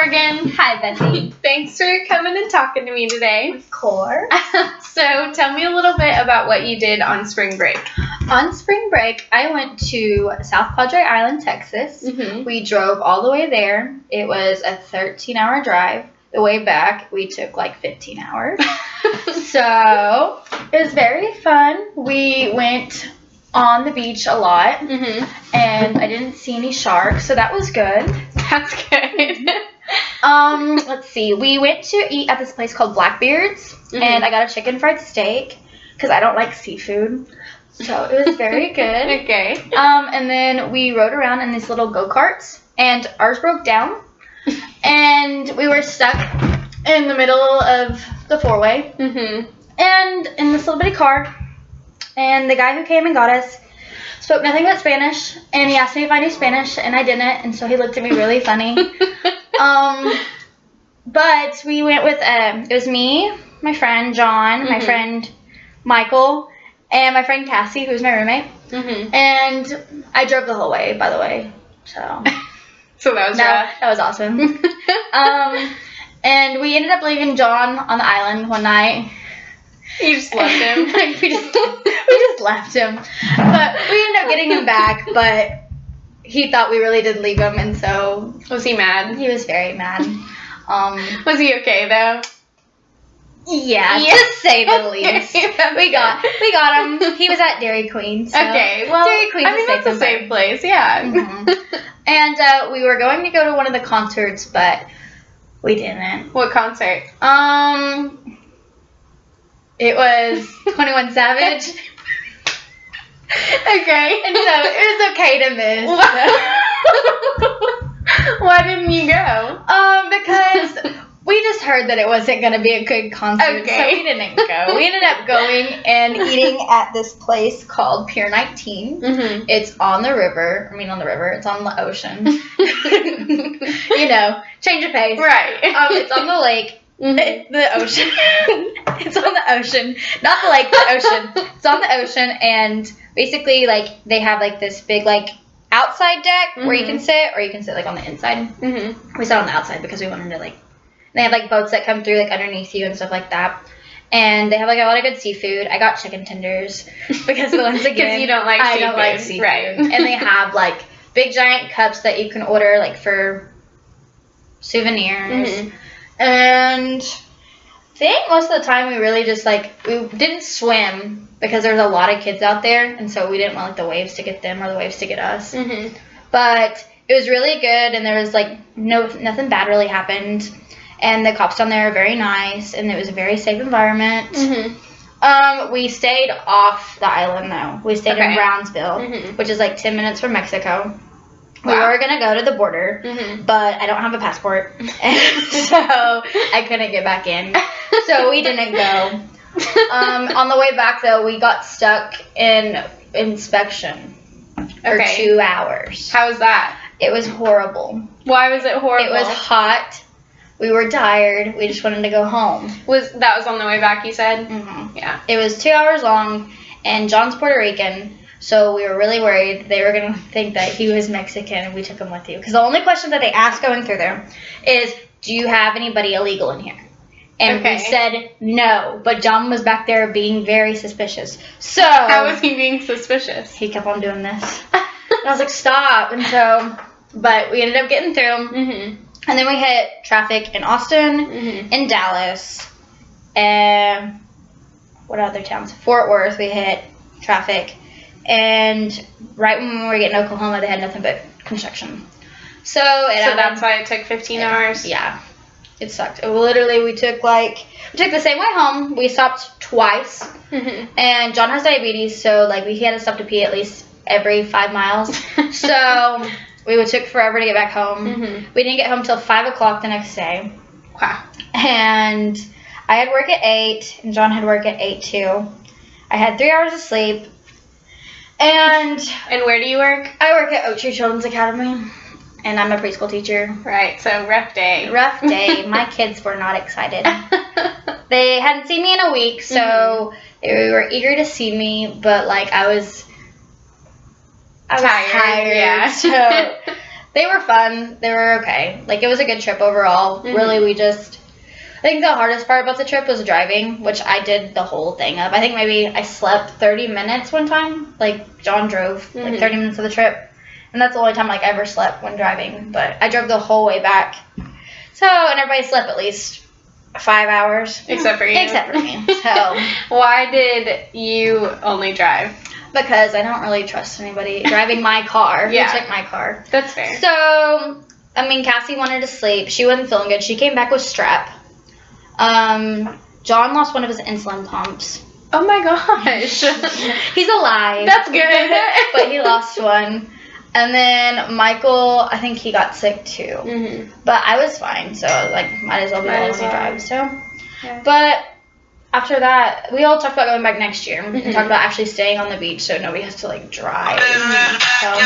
Morgan. Hi, Betsy. Thanks for coming and talking to me today. Of course. So tell me a little bit about what you did on spring break. On spring break, I went to South Padre Island, Texas. Mm-hmm. We drove all the way there. It was a 13-hour drive. The way back, we took like 15 hours. So it was very fun. We went on the beach a lot, Mm-hmm. and I didn't see any sharks, so that was good. That's good. Let's see. We went to eat at this place called Blackbeard's, Mhm. and I got a chicken fried steak because I don't like seafood. So it was very good. Okay. And then we rode around in these little go-karts, and ours broke down, and we were stuck in the middle of the four-way, Mm-hmm. and in this little bitty car, and the guy who came and got us spoke nothing but Spanish, and he asked me if I knew Spanish, and I didn't, and so he looked at me really funny. But we went with, it was me, my friend John, my Mhm. friend Michael, and my friend Cassie, who was my roommate. Mm-hmm. And I drove the whole way, by the way. So So that was rough. that was awesome. And we ended up leaving John on the island one night. You just loved him. we just left him. But we ended up getting him back, but he thought we really did leave him, and so Was he mad? he was very mad. Was he okay though? Yeah, Yeah. to say the least. Okay. We got him. He was at Dairy Queen. So Okay. Well, Dairy Queen's I mean that's a safe place. Yeah. Mhm. And we were going to go to one of the concerts, but we didn't. What concert? It was 21 Savage. Okay. And so it was okay to miss. Why didn't you go? Because we just heard that it wasn't going to be a good concert, so Okay. we didn't go. We ended up going and eating at this place called Pier 19. Mm-hmm. It's on the river. It's on the ocean. Change of pace. Right. It's on the lake. Mhm. The ocean. It's on the ocean. Not the lake, the ocean. It's on the ocean, and basically, like, they have, like, this big, like, outside deck where you Mhm. can sit, or you can sit, like, on the inside. Mm-hmm. We sat on the outside because we wanted to, like, they have, like, boats that come through, like, underneath you and stuff like that. And they have, like, a lot of good seafood. I got chicken tenders because, once again, Because you don't like I seafood. don't like seafood. Right. And they have, like, big giant cups that you can order, like, for souvenirs. Mhm. And I think most of the time we really just, like, we didn't swim because there was a lot of kids out there, and so we didn't want, like, the waves to get them or the waves to get us. Mm-hmm. But it was really good, and there was, like, nothing bad really happened. And the cops down there are very nice, and it was a very safe environment. Mm-hmm. We stayed off the island, though. We stayed in Okay. Brownsville, Mhm. which is, like, 10 minutes from Mexico. We Wow. were going to go to the border, Mm-hmm. but I don't have a passport, and so I couldn't get back in. So we didn't go. On the way back, though, we got stuck in inspection for Okay. 2 hours. How was that? It was horrible. Why was it horrible? It was hot. We were tired. We just wanted to go home. That was on the way back, you said? Mm-hmm. Yeah. It was 2 hours long, and John's Puerto Rican, so we were really worried they were going to think that he was Mexican and we took him with you. Because the only question that they asked going through there is, do you have anybody illegal in here? And Okay. we said no, but John was back there being very suspicious. So How was he being suspicious? he kept on doing this. And I was like, stop. And so, but we ended up getting through. Mm-hmm. And then we hit traffic in Austin, Mm-hmm. in Dallas, and what other towns? Fort Worth, we hit traffic. And right when we were getting to Oklahoma, they had nothing but construction. So that's why it took 15 hours? Yeah. It sucked. We took the same way home. We stopped twice. Mm-hmm. And John has diabetes, so, like, we had to stop to pee at least every 5 miles. So we took forever to get back home. Mm-hmm. We didn't get home till 5 o'clock the next day. Wow. And I had work at 8, and John had work at 8 too. I had 3 hours of sleep. And And where do you work? I work at Oak Tree Children's Academy, and I'm a preschool teacher. Right, so rough day. Rough day. My kids were not excited. They hadn't seen me in a week, so they were eager to see me, but, like, I was tired. Yeah. So They were fun. They were okay. Like, it was a good trip overall. Mhm. Really, I think the hardest part about the trip was driving, which I did the whole thing of. I think maybe I slept 30 minutes one time. Like, John drove, like, Mhm. 30 minutes of the trip. And that's the only time, like, I ever slept when driving. But I drove the whole way back. So, and everybody slept at least 5 hours. Except for you. Except for me. So, Why did you only drive? because I don't really trust anybody driving my car. Yeah. Who took my car. That's fair. So, I mean, Cassie wanted to sleep. She wasn't feeling good. She came back with strep. John lost one of his insulin pumps. Oh my gosh. He's alive. That's good. But he lost one. And then Michael, I think he got sick too. Mhm. But I was fine, so like might as well be Might able as to well. drive. So, Yeah. but after that, we all talked about going back next year Mhm. and talked about actually staying on the beach so nobody has to like drive. So,